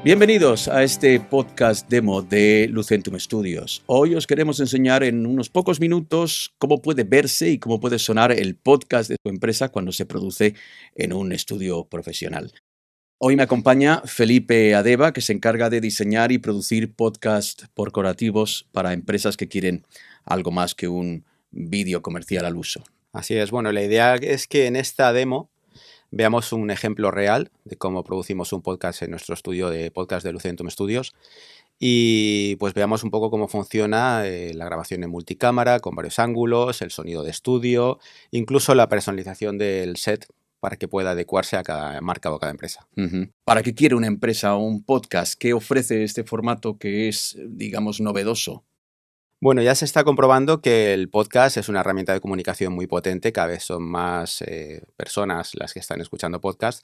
Bienvenidos a este podcast demo de Lucentum Studios. Hoy os queremos enseñar en unos pocos minutos cómo puede verse y cómo puede sonar el podcast de tu empresa cuando se produce en un estudio profesional. Hoy me acompaña Felipe Adeba, que se encarga de diseñar y producir podcasts corporativos para empresas que quieren algo más que un vídeo comercial al uso. Así es. Bueno, la idea es que en esta demo veamos un ejemplo real de cómo producimos un podcast en nuestro estudio de podcast de Lucentum Studios y pues veamos un poco cómo funciona la grabación en multicámara, con varios ángulos, el sonido de estudio, incluso la personalización del set para que pueda adecuarse a cada marca o a cada empresa. ¿Para qué quiere una empresa un podcast? ¿Qué ofrece este formato que es, digamos, novedoso? Bueno, ya se está comprobando que el podcast es una herramienta de comunicación muy potente, cada vez son más personas las que están escuchando podcast.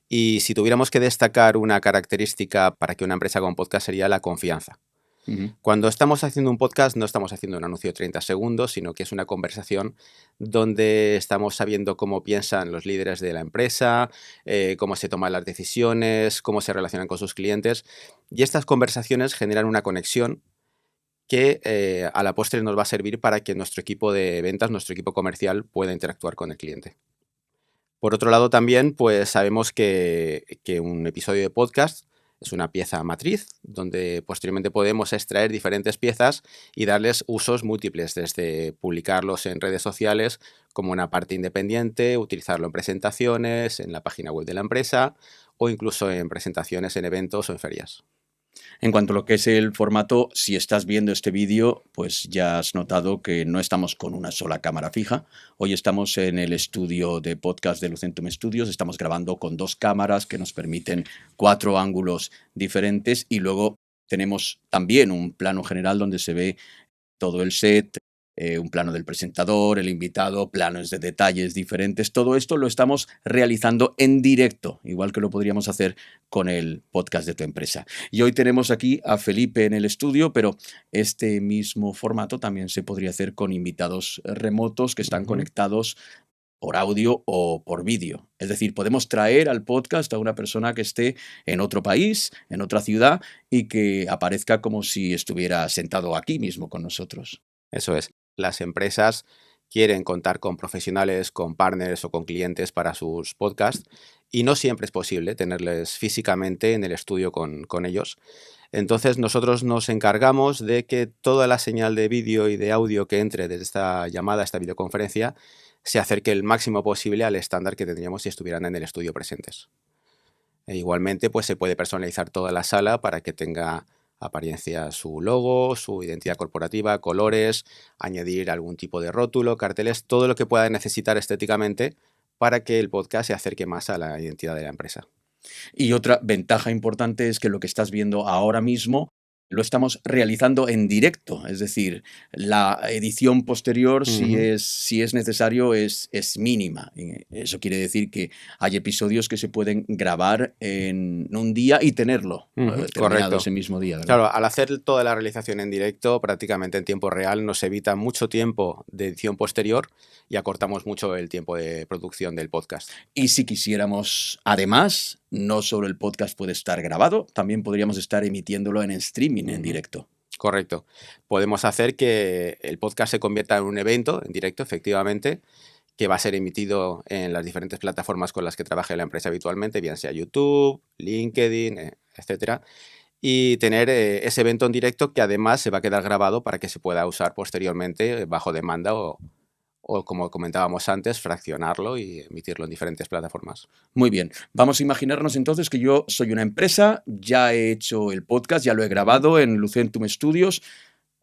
Y si tuviéramos que destacar una característica para que una empresa con podcast sería la confianza. Cuando estamos haciendo un podcast no estamos haciendo un anuncio de 30 segundos, sino que es una conversación donde estamos sabiendo cómo piensan los líderes de la empresa, cómo se toman las decisiones, cómo se relacionan con sus clientes. Y estas conversaciones generan una conexión que a la postre nos va a servir para que nuestro equipo de ventas, nuestro equipo comercial pueda interactuar con el cliente. Por otro lado también, pues sabemos que un episodio de podcast es una pieza matriz donde posteriormente podemos extraer diferentes piezas y darles usos múltiples, desde publicarlos en redes sociales como una parte independiente, utilizarlo en presentaciones, en la página web de la empresa o incluso en presentaciones en eventos o en ferias. En cuanto a lo que es el formato, si estás viendo este vídeo, pues ya has notado que no estamos con una sola cámara fija. Hoy estamos en el estudio de podcast de Lucentum Studios. Estamos grabando con dos cámaras que nos permiten 4 ángulos diferentes y luego tenemos también un plano general donde se ve todo el set, un plano del presentador, el invitado, planos de detalles diferentes. Todo esto lo estamos realizando en directo, igual que lo podríamos hacer con el podcast de tu empresa. Y hoy tenemos aquí a Felipe en el estudio, pero este mismo formato también se podría hacer con invitados remotos que están conectados por audio o por vídeo. Es decir, podemos traer al podcast a una persona que esté en otro país, en otra ciudad, y que aparezca como si estuviera sentado aquí mismo con nosotros. Eso es. Las empresas quieren contar con profesionales, con partners o con clientes para sus podcasts y no siempre es posible tenerles físicamente en el estudio con ellos. Entonces nosotros nos encargamos de que toda la señal de vídeo y de audio que entre desde esta llamada, esta videoconferencia, se acerque el máximo posible al estándar que tendríamos si estuvieran en el estudio presentes. E igualmente, pues se puede personalizar toda la sala para que tenga apariencia su logo, su identidad corporativa, colores, añadir algún tipo de rótulo, carteles, todo lo que pueda necesitar estéticamente para que el podcast se acerque más a la identidad de la empresa. Y otra ventaja importante es que lo que estás viendo ahora mismo lo estamos realizando en directo, es decir, la edición posterior, si es necesario, es mínima. Eso quiere decir que hay episodios que se pueden grabar en un día y tenerlo terminado Correcto. ese mismo día, ¿verdad? Claro, al hacer toda la realización en directo, prácticamente en tiempo real, nos evita mucho tiempo de edición posterior y acortamos mucho el tiempo de producción del podcast. Y si quisiéramos, además, no solo el podcast puede estar grabado, también podríamos estar emitiéndolo en streaming, en directo. Correcto. Podemos hacer que el podcast se convierta en un evento en directo, efectivamente, que va a ser emitido en las diferentes plataformas con las que trabaja la empresa habitualmente, bien sea YouTube, LinkedIn, etcétera. Y tener ese evento en directo que además se va a quedar grabado para que se pueda usar posteriormente bajo demanda o como comentábamos antes, fraccionarlo y emitirlo en diferentes plataformas. Muy bien, vamos a imaginarnos entonces que yo soy una empresa, ya he hecho el podcast, ya lo he grabado en Lucentum Studios.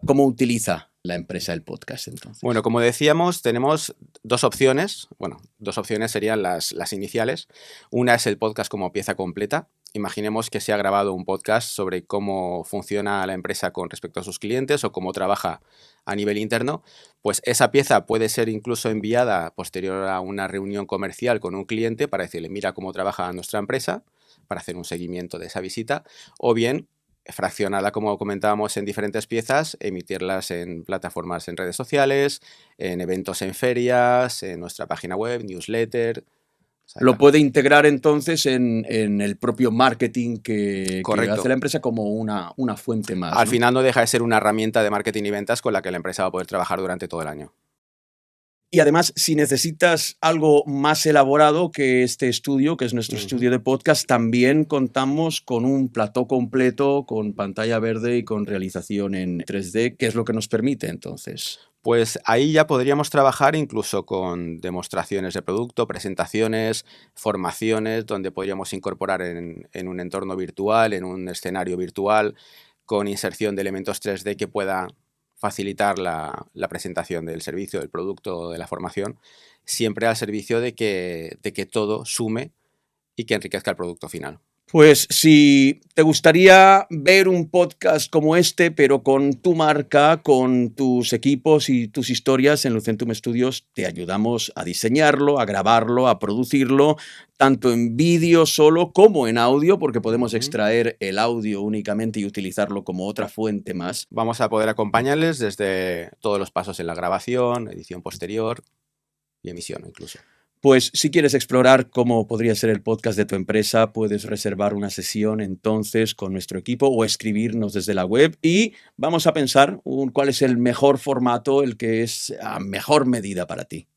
¿Cómo utiliza la empresa el podcast entonces? Bueno, como decíamos, tenemos dos opciones. Bueno, dos opciones serían las iniciales. Una es el podcast como pieza completa. Imaginemos que se ha grabado un podcast sobre cómo funciona la empresa con respecto a sus clientes o cómo trabaja a nivel interno. Pues esa pieza puede ser incluso enviada posterior a una reunión comercial con un cliente para decirle, mira cómo trabaja nuestra empresa, para hacer un seguimiento de esa visita, o bien fraccionarla, como comentábamos, en diferentes piezas, emitirlas en plataformas en redes sociales, en eventos en ferias, en nuestra página web, newsletter. Lo puede integrar entonces en el propio marketing que hace la empresa como una fuente más. Al final no deja de ser una herramienta de marketing y ventas con la que la empresa va a poder trabajar durante todo el año. Y además, si necesitas algo más elaborado que este estudio, que es nuestro estudio de podcast, también contamos con un plató completo, con pantalla verde y con realización en 3D, que es lo que nos permite entonces. Pues ahí ya podríamos trabajar incluso con demostraciones de producto, presentaciones, formaciones, donde podríamos incorporar en un entorno virtual, en un escenario virtual, con inserción de elementos 3D que pueda facilitar la presentación del servicio, del producto, de la formación, siempre al servicio de que todo sume y que enriquezca el producto final. Pues si te gustaría ver un podcast como este, pero con tu marca, con tus equipos y tus historias, en Lucentum Studios te ayudamos a diseñarlo, a grabarlo, a producirlo, tanto en vídeo solo como en audio, porque podemos extraer el audio únicamente y utilizarlo como otra fuente más. Vamos a poder acompañarles desde todos los pasos en la grabación, edición posterior y emisión incluso. Pues si quieres explorar cómo podría ser el podcast de tu empresa, puedes reservar una sesión entonces con nuestro equipo o escribirnos desde la web y vamos a pensar cuál es el mejor formato, el que es a mejor medida para ti.